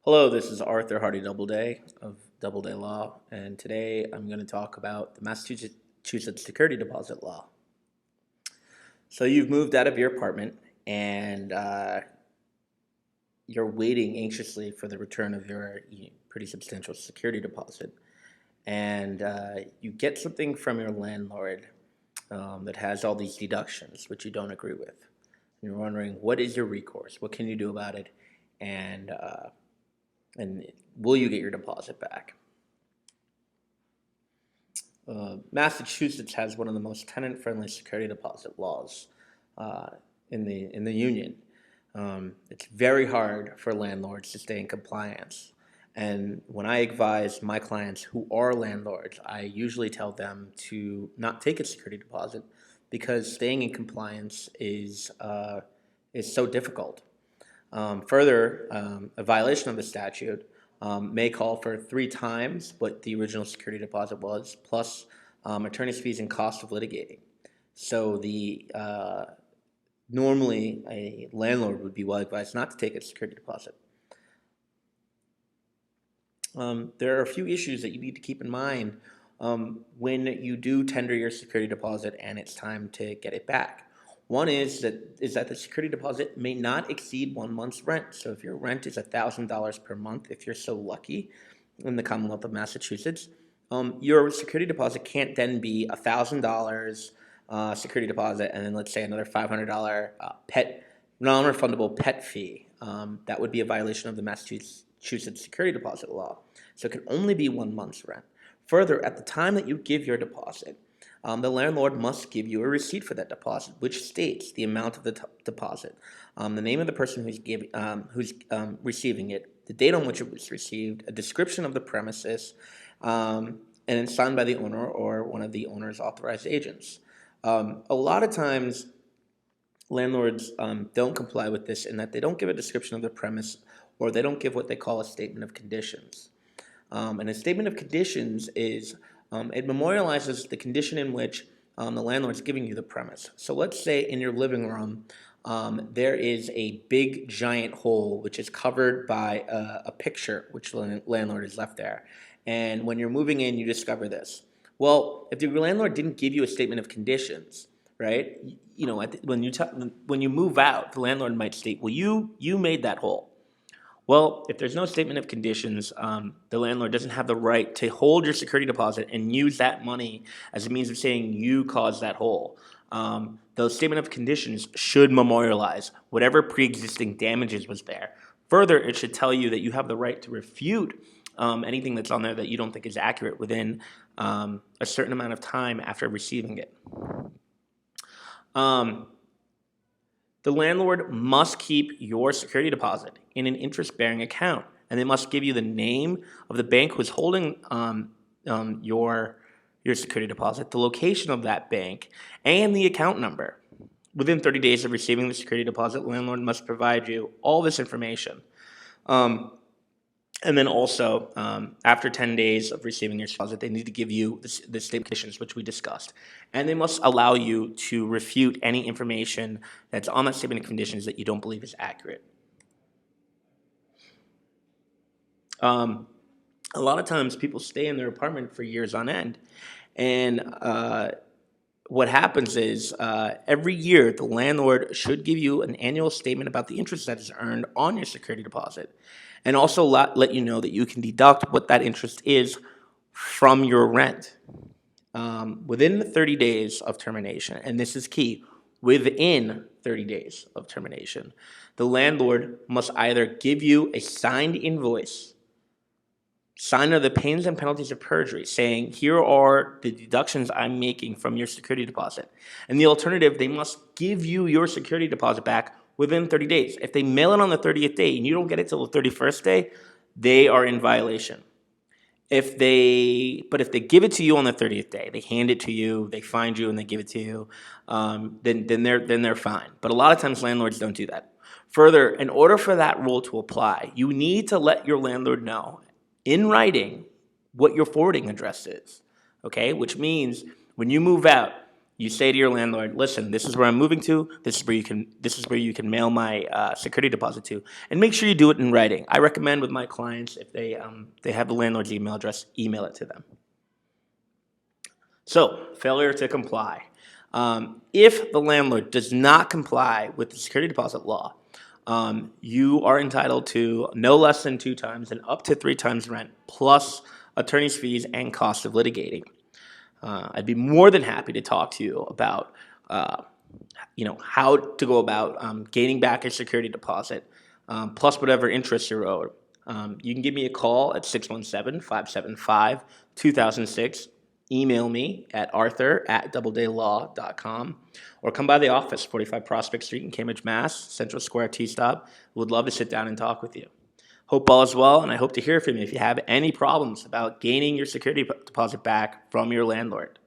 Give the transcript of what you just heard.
Hello, this is Arthur Hardy Doubleday of Doubleday Law, and today I'm going to talk about the Massachusetts Security Deposit Law. So you've moved out of your apartment and you're waiting anxiously for the return of your pretty substantial security deposit, and you get something from your landlord that has all these deductions, which you don't agree with. And you're wondering, what is your recourse? What can you do about it? And and will you get your deposit back? Massachusetts has one of the most tenant-friendly security deposit laws uh, in the union. It's very hard for landlords to stay in compliance. And when I advise my clients who are landlords, I usually tell them to not take a security deposit because staying in compliance is so difficult. Further, a violation of the statute may call for 3 times what the original security deposit was, plus attorney's fees and cost of litigating. So normally a landlord would be well advised not to take a security deposit. There are a few issues that you need to keep in mind when you do tender your security deposit and it's time to get it back. One is that the security deposit may not exceed 1 month's rent. So if your rent is $1,000 per month, if you're so lucky in the Commonwealth of Massachusetts, your security deposit can't then be $1,000 security deposit and then let's say another $500 non-refundable pet fee. That would be a violation of the Massachusetts security deposit law. So it can only be 1 month's rent. Further, at the time that you give your deposit, the landlord must give you a receipt for that deposit, which states the amount of the deposit, the name of the person who's receiving it, the date on which it was received, a description of the premises, and it's signed by the owner or one of the owner's authorized agents. A lot of times, landlords don't comply with this in that they don't give a description of the premise or they don't give what they call a statement of conditions. And a statement of conditions is it memorializes the condition in which the landlord's giving you the premise. So let's say in your living room there is a big giant hole which is covered by a picture which the landlord has left there. And when you're moving in, you discover this. Well, if the landlord didn't give you a statement of conditions, right? When you move out, the landlord might state, "Well, you made that hole." Well, if there's no statement of conditions, the landlord doesn't have the right to hold your security deposit and use that money as a means of saying you caused that hole. Those statement of conditions should memorialize whatever pre-existing damages was there. Further, it should tell you that you have the right to refute anything that's on there that you don't think is accurate within a certain amount of time after receiving it. The landlord must keep your security deposit in an interest-bearing account, and they must give you the name of the bank who's holding your security deposit, the location of that bank, and the account number. Within 30 days of receiving the security deposit, the landlord must provide you all this information. And then also, after 10 days of receiving your deposit, they need to give you the statement of conditions, which we discussed. And they must allow you to refute any information that's on that statement of conditions that you don't believe is accurate. A lot of times, people stay in their apartment for years on end. And what happens is every year, the landlord should give you an annual statement about the interest that is earned on your security deposit, and also let you know that you can deduct what that interest is from your rent. Within the 30 days of termination, and this is key, within 30 days of termination, the landlord must either give you a signed invoice, signed under the pains and penalties of perjury, saying, here are the deductions I'm making from your security deposit. And the alternative, they must give you your security deposit back within 30 days. If they mail it on the 30th day and you don't get it till the 31st day, they are in violation. But if they give it to you on the 30th day, they hand it to you, they find you and they give it to you, then they're fine. But a lot of times landlords don't do that. Further, in order for that rule to apply, you need to let your landlord know in writing what your forwarding address is, okay? Which means when you move out, You say to your landlord, "Listen, this is where I'm moving to. This is where you can mail my security deposit to, and make sure you do it in writing." I recommend with my clients, if they have the landlord's email address, email it to them. So, failure to comply. If the landlord does not comply with the security deposit law, you are entitled to no less than 2 times and up to 3 times rent, plus attorney's fees and cost of litigating. I'd be more than happy to talk to you about, how to go about gaining back your security deposit, plus whatever interest you're owed. You can give me a call at 617-575-2006. Email me at arthur@doubledaylaw.com, or come by the office, 45 Prospect Street in Cambridge, Mass., Central Square T-Stop. Would love to sit down and talk with you. Hope all is well, and I hope to hear from you if you have any problems about gaining your security deposit back from your landlord.